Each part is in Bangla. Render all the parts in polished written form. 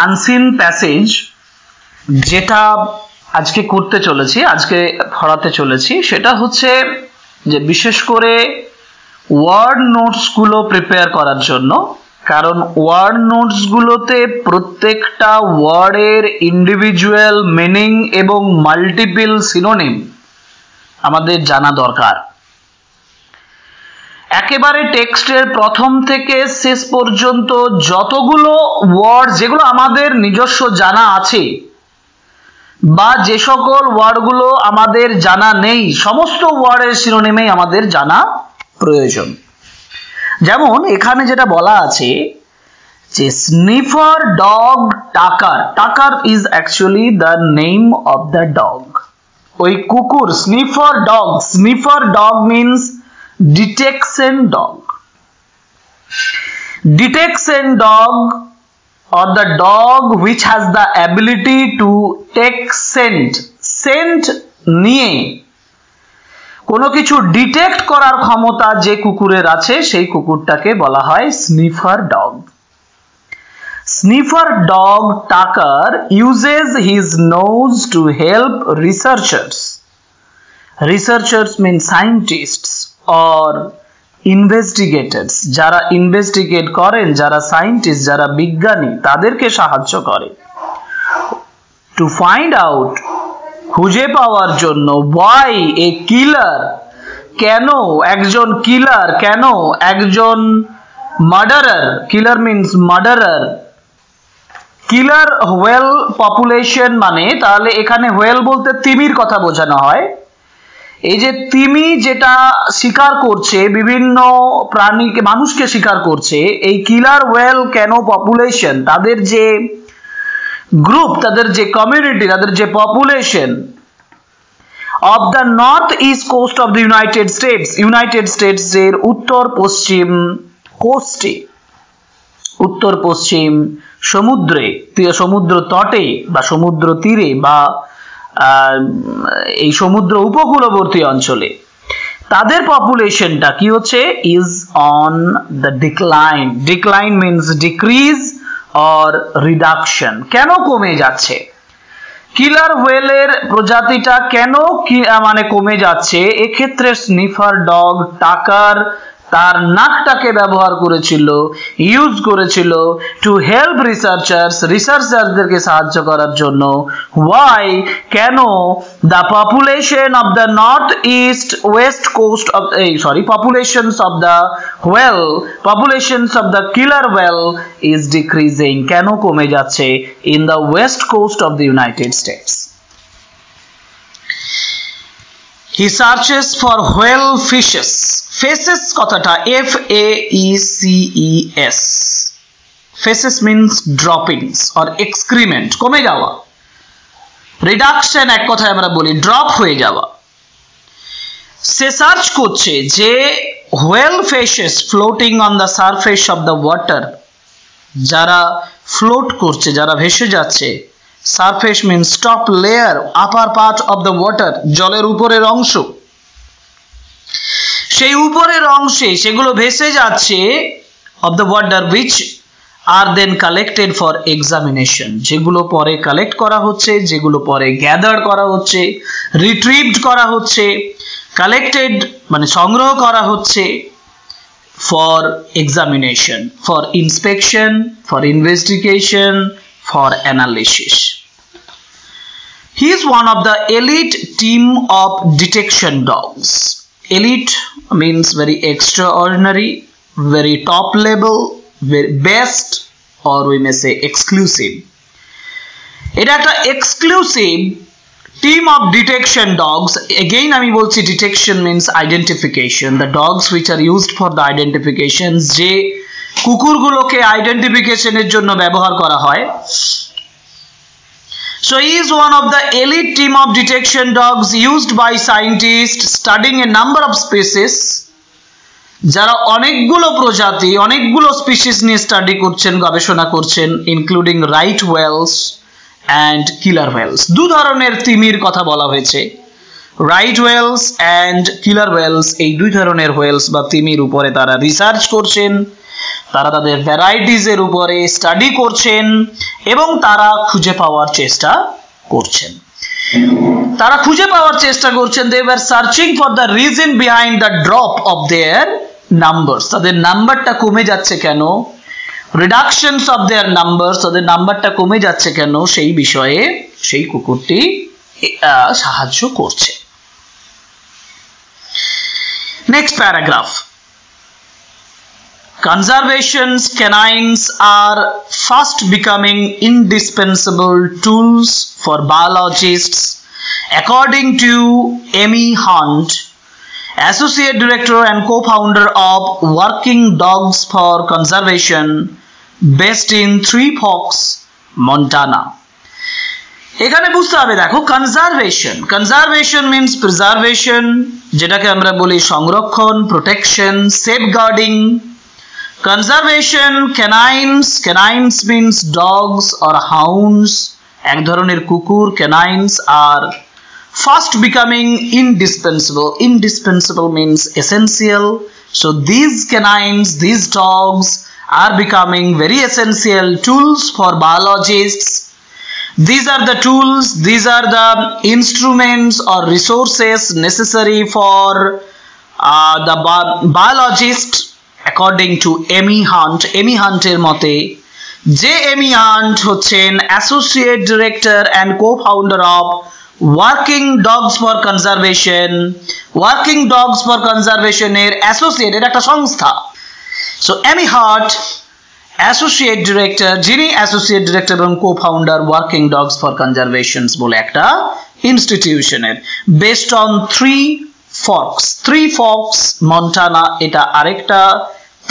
আনসিন প্যাসেজ যেটা আজকে করতে চলেছি, আজকে পড়াতে চলেছি, সেটা হচ্ছে যে বিশেষ করে ওয়ার্ড নোটসগুলো প্রিপেয়ার করার জন্য। কারণ ওয়ার্ড নোটসগুলোতে প্রত্যেকটা ওয়ার্ডের ইন্ডিভিজুয়াল মিনিং এবং মাল্টিপল সিনোনিম আমাদের জানা দরকার। একেবারে টেক্সটের প্রথম থেকে শেষ পর্যন্ত যতগুলো ওয়ার্ড যেগুলো আমাদের নিজস্ব জানা আছে বা যে সকল ওয়ার্ডগুলো আমাদের জানা নেই, সমস্ত ওয়ার্ডের সিনোনিমেই আমাদের জানা প্রয়োজন। যেমন এখানে যেটা বলা আছে যে স্নিফার ডগ টাকার, টাকার is actually the name of the dog. ওই কুকুর sniffer dog means detection dog or the dog which has the ability to take scent নিয়ে কোনো কিছু ডিটেক্ট করার ক্ষমতা যে কুকুরের আছে সেই কুকুরটাকে বলা হয় sniffer dog. Sniffer dog Tucker uses his nose to help researchers. Researchers mean scientists or investigators, যারা ইনভেস্টিগেট করেন, যারা সায়েন্টিস্ট, যারা বিজ্ঞানী, তাদেরকে সাহায্য করে টু ফাইন্ড আউট, খুঁজে পাওয়ার জন্য, why a killer, কেন একজন কিলার, কেন একজন মার্ডারার, কিলার মিনস মার্ডারার, কিলার হোয়েল পপুলেশন মানে, তাহলে এখানে হোয়েল বলতে তিমির কথা বোঝানো হয়। এই যে তিমি যেটা শিকার করছে, বিভিন্ন প্রাণীকে, মানুষকে শিকার করছে, এই কিলার হোয়েল কেন পপুলেশন, তাদের যে গ্রুপ, তাদের যে কমিউনিটি, তাদের যে population of the north east coast of the United States এর উত্তর পশ্চিম কোস্টে, উত্তর পশ্চিম সমুদ্রে, সমুদ্র তটে বা সমুদ্র তীরে বা এই সমুদ্র উপকূলবর্তী অঞ্চলে তাদের পপুলেশনটা কি হচ্ছে, is on the decline. Decline means decrease or reduction, কেন কমে যাচ্ছে। কিলার হোয়েলের প্রজাতিটা কেন মানে কমে যাচ্ছে, এক্ষেত্রে স্নিফার ডগ টাকার তার নাকটাকে ব্যবহার করেছিল, ইউজ করেছিল টু হেল্প রিসার্চারদেরকে সাহায্য করার জন্য। ওয়াই, কেন the population of the north east west coast of populations of the killer whale is decreasing, কেন কমে যাচ্ছে in the west coast of the United States. He searches for whale fishes. Faces কথাটা FAECES. Faces means droppings or excrement, কমে যাওয়া। রিডাকশন এক কথায় আমরা বলি ড্রপ হয়ে যাওয়া। সে সার্চ করছে যে whale fishes floating on the surface of the water, যারা ফ্লোট করছে, যারা ভেসে যাচ্ছে। Surface means top layer, upper part of the water, জলের উপরের অংশ। সেই উপরের অংশে সেগুলো ভেসে যাচ্ছে of the water, which are then collected for examination, যেগুলো পরে কালেক্ট করা হচ্ছে, যেগুলো পরে গ্যাদার করা হচ্ছে, রিট্রিভড করা হচ্ছে, কালেক্টেড মানে সংগ্রহ করা হচ্ছে for examination, for inspection, for investigation, for analysis. He is one of the elite team of detection dogs. Elite means very extraordinary, very top level, very best, or we may say exclusive. এটা একটা exclusive team of detection dogs. Again আমি বলছি detection means identification. The dogs which are used for the identification, যে কুকুরগুলোকে আইডেন্টিফিকেশনের জন্য ব্যবহার করা হয়। So he is one of the elite team of detection dogs used by scientists studying a number of species, যারা অনেকগুলো প্রজাতি, অনেকগুলো স্পিসিস নিয়ে স্টাডি করছেন, গবেষণা করছেন, including right whales and killer whales. দু ধরনের তিমির কথা বলা হয়েছে, right whales and killer whales. এই দুই ধরনের ওয়েলস বা তিমির উপরে তারা রিসার্চ করছেন তারা তাদের ভ্যারাইটিস এর উপরে স্টাডি করছেন এবং তারা খুঁজে পাওয়ার চেষ্টা করছেন। তারা খুঁজে পাওয়ার চেষ্টা করছেন, they were searching for the reason behind the drop of their numbers, তাদের নাম্বারটা কমে যাচ্ছে কেন, reductions of their numbers, তাদের নাম্বারটা কমে যাচ্ছে কেন, সেই বিষয়ে সেই কুকুরটি সাহায্য করছে। Next paragraph, conservation canines are fast becoming indispensable tools for biologists, according to Amy Hunt, Associate Director and Co-founder of Working Dogs for Conservation, based in Three Forks, Montana. এখানে বুঝতে হবে, দেখো কনজারভেশন, কনজারভেশন মিন্স প্রিজার্ভেশন, যেটাকে আমরা বলি সংরক্ষণ, protection, safeguarding. Conservation canines, canines means dogs or hounds, এক ধরনের কুকুর, canines are fast becoming indispensable, indispensable means essential. So these canines, these dogs are becoming very essential tools for biologists. These are the tools, these are the instruments or resources necessary for the biologist, according to Amy Hunt. Amy Hunt এর মতে, যে Amy Hunt হচ্ছেন Associate Director and Co-founder of Working Dogs for Conservation. Working Dogs for Conservation এর Associate, এটা একটা সংস্থা। So Amy Hunt, Associate Director, যিনি Associate Director এবং Co-founder Working Dogs for Conservation বলে একটা ইনস্টিটিউশনের, based on Three Forks, Three Forks, Montana, এটা আরেকটা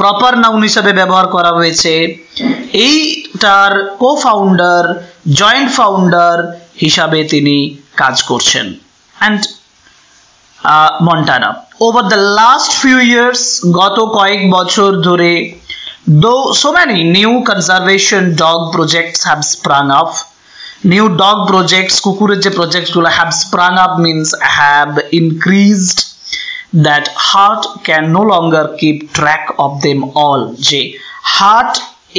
প্রপার নাউন হিসেবে ব্যবহার করা হয়েছে। এইটার co-founder, জয়েন্ট ফাউন্ডার হিসাবে তিনি কাজ করছেন। And Montana, over the last few years, গত কয়েক বছর ধরে, though so many new conservation dog projects have sprung up, new dog projects, কুকুরের যে প্রজেক্টস গুলো have sprung up means have increased, that heart can no longer keep track of them all, যে heart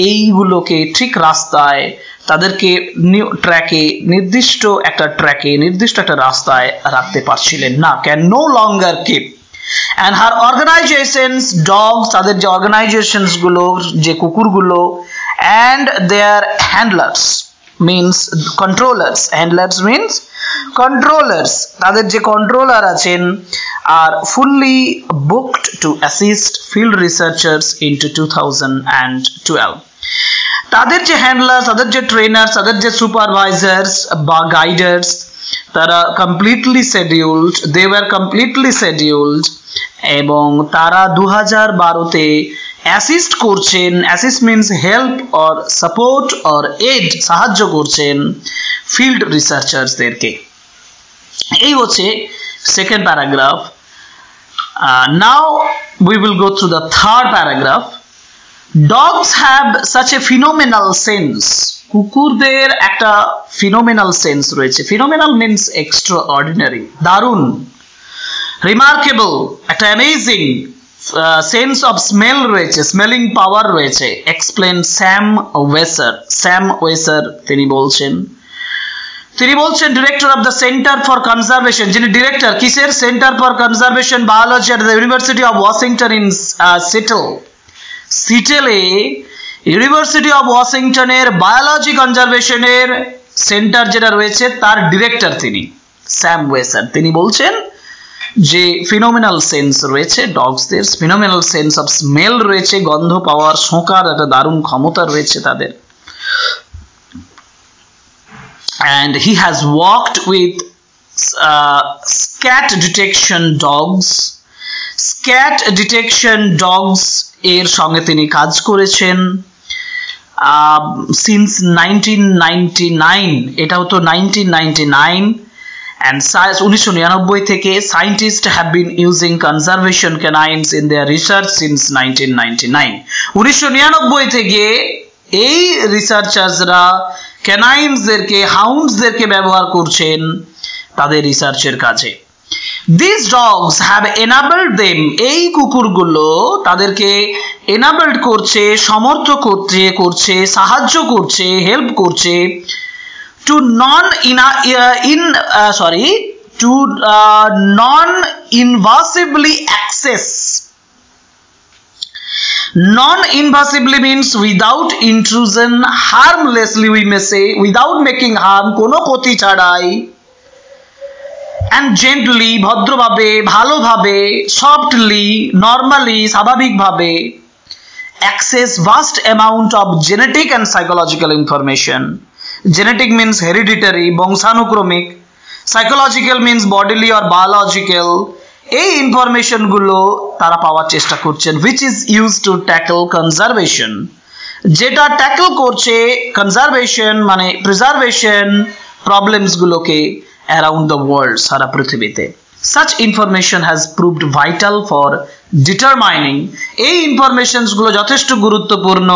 এইগুলোকে ঠিক রাস্তায়, তাদেরকে ট্র্যাকে, নির্দিষ্ট একটা রাস্তায় রাখতে পারছিলেন না, can no longer keep. And her organisations, dogs, তাদের যে অর্গানাইজেশনস গুলো, যে কুকুরগুলো, and their handlers means controllers, handlers means controllers, তাদের যে কন্ট্রোলার আছেন, are fully booked to assist field researchers into 2012। তাদের যে হ্যান্ডলার, তাদের যে ট্রেনার, তাদের যে সুপারভাইজার্স বা গাইডার্স, তারা completely scheduled, they were completely scheduled, এবং তারা 2012-তে অ্যাসিস্ট করছেন, assist means help or support or aid, সাহায্য করছেন ফিল্ড রিসার্চার্সদেরকে। এই হচ্ছে second paragraph. Now we will go through the third paragraph. Dogs have such a phenomenal sense. কুকুরদের একটা phenomenal sense রয়েছে। Phenomenal means extraordinary, দারুণ, remarkable, একটা amazing sense of smell রয়েছে, smelling power রয়েছে। Explain Sam Wesser. Sam Wesser তিনি বলছেন director of the centre for conservation, যিনি ডিরেক্টর কিসের, centre for conservation biology at the university of Washington in সিটেলে, ইউনিভার্সিটি অফ ওয়াশিংটনের বায়োলজি কনজারভেশনের সেন্টার যেটা রয়েছে তার ডিরেক্টর তিনি, স্যাম ওয়েসার। তিনি বলছেন যে ফিনোমিনাল সেন্স রয়েছে ডগসদের, ফিনোমিনাল সেন্স অফ স্মেল রয়েছে, গন্ধ পাওয়ার, শোঁকার একটা দারুণ ক্ষমতা রয়েছে তাদের। And he has worked with scat detection dogs. Scat detection dogs এর সঙ্গে তিনি কাজ করেছেন since 1999, এটাও তো 1999, and 1999 থেকে scientists have been using conservation canines in their research since 1999. 1999 থেকে এই রিসার্চার্সরা ক্যানাইনসদেরকে, হাউন্ডসদেরকে ব্যবহার করছেন তাদের রিসার্চের কাজে। These dogs have enabled them, এই কুকুরগুলো তাদেরকে enabled করছে, সমর্থ করছে, সাহায্য করছে, হেল্প করছে to non-invasively access. Non-invasively means without intrusion, harmlessly we may say, without making harm, কোনো ক্ষতি ছাড়াই, and gently, ভদ্রভাবে, ভালোভাবে, softly, normally, স্বাভাবিকভাবে access vast amount of genetic and psychological information. Genetic means hereditary, বংশানুক্রমিক, psychological means bodily or biological. এই ইনফরমেশন গুলো তারা পাওয়ার চেষ্টা করছেন, which is used to tackle conservation. যেটা ট্যাকল করছে কনজারভেশন মানে প্রিজার্ভেশন প্রবলেমস গুলোকে around the world, সারা পৃথিবীতে. Such information has proved vital for determining, এই ইনফরমেশনস গুলো যথেষ্ট গুরুত্বপূর্ণ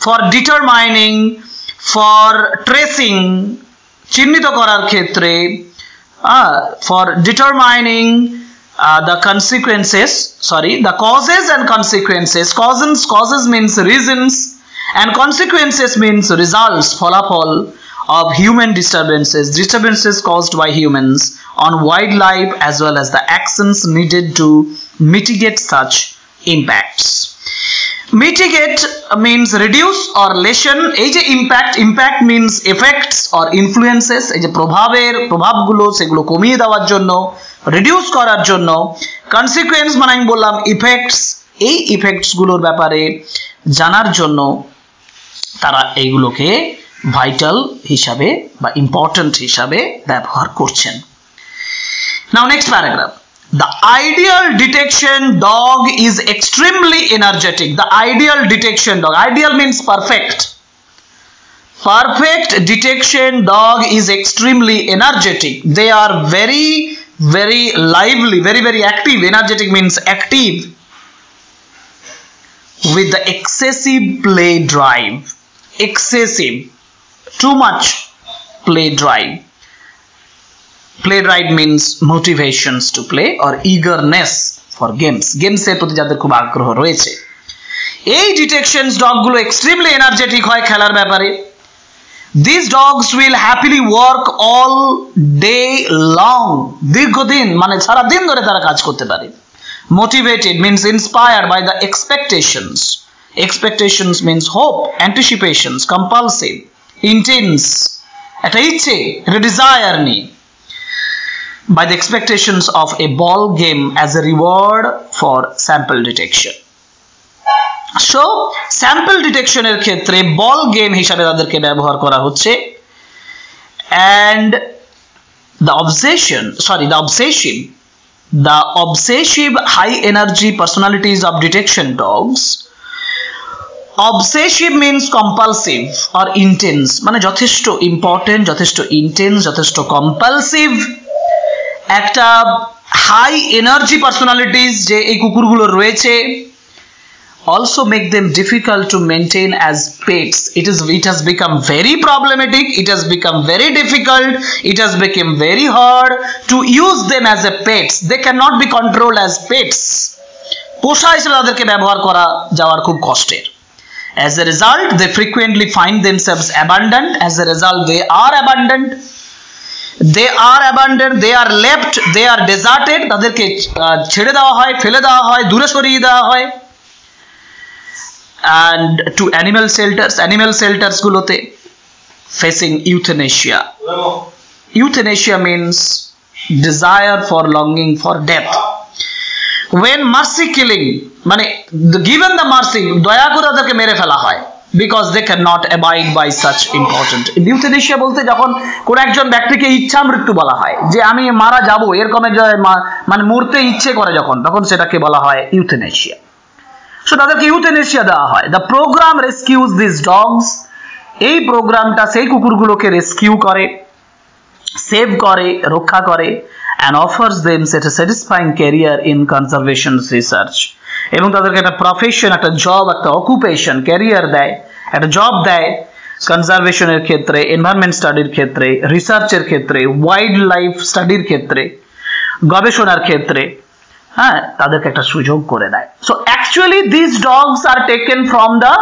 for determining, for tracing, চিহ্নিত করার ক্ষেত্রে, for determining the causes and consequences. Causes means reasons and consequences means results, ফলাফল of human disturbances caused by humans on wildlife as well as the actions needed to mitigate such impacts. Mitigate means reduce or lessen. এই যে impact means effects or influences, এই যে প্রভাবগুলো সেগুলো কমিয়ে দেওয়ার জন্য, রিডিউস করার জন্য। কনসিকুয়েন্স মানে আমি বললাম ইফেক্টস, এই ইফেক্টস গুলোর ব্যাপারে জানার জন্য তারা এইগুলোকে ভাইটাল হিসাবে বা ইম্পর্টেন্ট হিসাবে ব্যবহার করছেন। Now next paragraph. The ideal detection dog is extremely energetic. The ideal detection dog, ideal means perfect. Perfect detection dog is extremely energetic. They are very lively, very active. Energetic means active. With the excessive play drive. Excessive, too much play drive. Play drive means motivations to play or eagerness for games. Games এর প্রতি যাদের খুব আগ্রহ রয়েছে। এই ডিটেকশনস ডগ গুলো এক্সট্রিমলি এনার্জেটিক হয় খেলার ব্যাপারে। These dogs will happily work all day long. দীর্ঘদিন মানে সারা দিন ধরে তারা কাজ করতে পারে। Motivated means inspired by the expectations. Expectations means hope, anticipations, compulsive, intense, একটা ইচ্ছে, একটা desire নেই। By the expectations of a ball game as a reward for sample detection. So, sample detection এর ক্ষেত্রে বল গেম হিসাবে তাদেরকে ব্যবহার করা হচ্ছে। And the obsessive high energy personalities of detection dogs. Obsessive means compulsive or intense, মানে যথেষ্ট ইম্পর্টেন্ট, যথেষ্ট ইন্টেন্স, যথেষ্ট কম্পালসিভ, একটা হাই এনার্জি পার্সোনালিটিস যে এই কুকুরগুলো রয়েছে, also make them difficult to maintain as pets. It has become very problematic, it has become very difficult, it has become very hard to use them as a pets. They cannot be controlled as pets. পোষা হিসেবে তাদেরকে ব্যবহার করা যাওয়ার খুব কষ্টের। As a result, they frequently find themselves abandoned. As a result, they are abandoned, they are left, they are deserted. তাদেরকে ছেড়ে দেওয়া হয়, ফেলে দেওয়া হয়, দূরে সরিয়ে দেওয়া হয়। And to animal shelters গুলোতে facing euthanasia. Euthanasia means desire for longing for death. When mercy killing, মানে given the mercy, দয়া করে তাদেরকে মেরে ফেলা হয় because they cannot abide by such important. Euthanasia বলতে যখন কোন একজন ব্যক্তিকে ইচ্ছা মৃত্যু বলা হয়, যে আমি মারা যাব এরকমের মানে মরতে ইচ্ছে করে যখন, তখন সেটাকে বলা হয় euthanasia. So তাদেরকে ইউথেনেশিয়া দেওয়া হয়। দ্য প্রোগ্রাম রেস্কিউজ দিস ডগস, এই প্রোগ্রামটা সেই কুকুরগুলোকে রেস্কিউ করে, সেভ করে, রক্ষা করে, and offers them a satisfying career in conservation research. এবং তাদেরকে একটা প্রফেশন, একটা জব, একটা অকুপেশন, ক্যারিয়ার দেয়, একটা জব দেয় কনজারভেশনের ক্ষেত্রে, এনভায়রনমেন্ট স্টাডির ক্ষেত্রে, রিসার্চের ক্ষেত্রে, ওয়াইল্ড লাইফ স্টাডির ক্ষেত্রে, গবেষণার ক্ষেত্রে, হ্যাঁ, তাদেরকে একটা সুযোগ করে দেয়। So actually this dogs are taken from the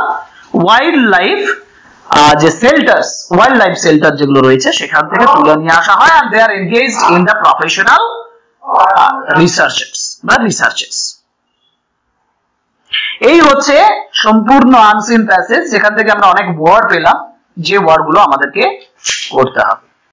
wild life, যে সেল্টার্স, ওয়াইল্ড লাইফ সেল্টার যেগুলো রয়েছে সেখান থেকে তুলে নিয়ে আসা হয়, and they are engaged in the professional researches বা রিসার্চেস। এই হচ্ছে সম্পূর্ণ আনসিন প্যাসেজ, যেখান থেকে আমরা অনেক ওয়ার্ড পেলাম, যে ওয়ার্ডগুলো আমাদেরকে করতে হবে।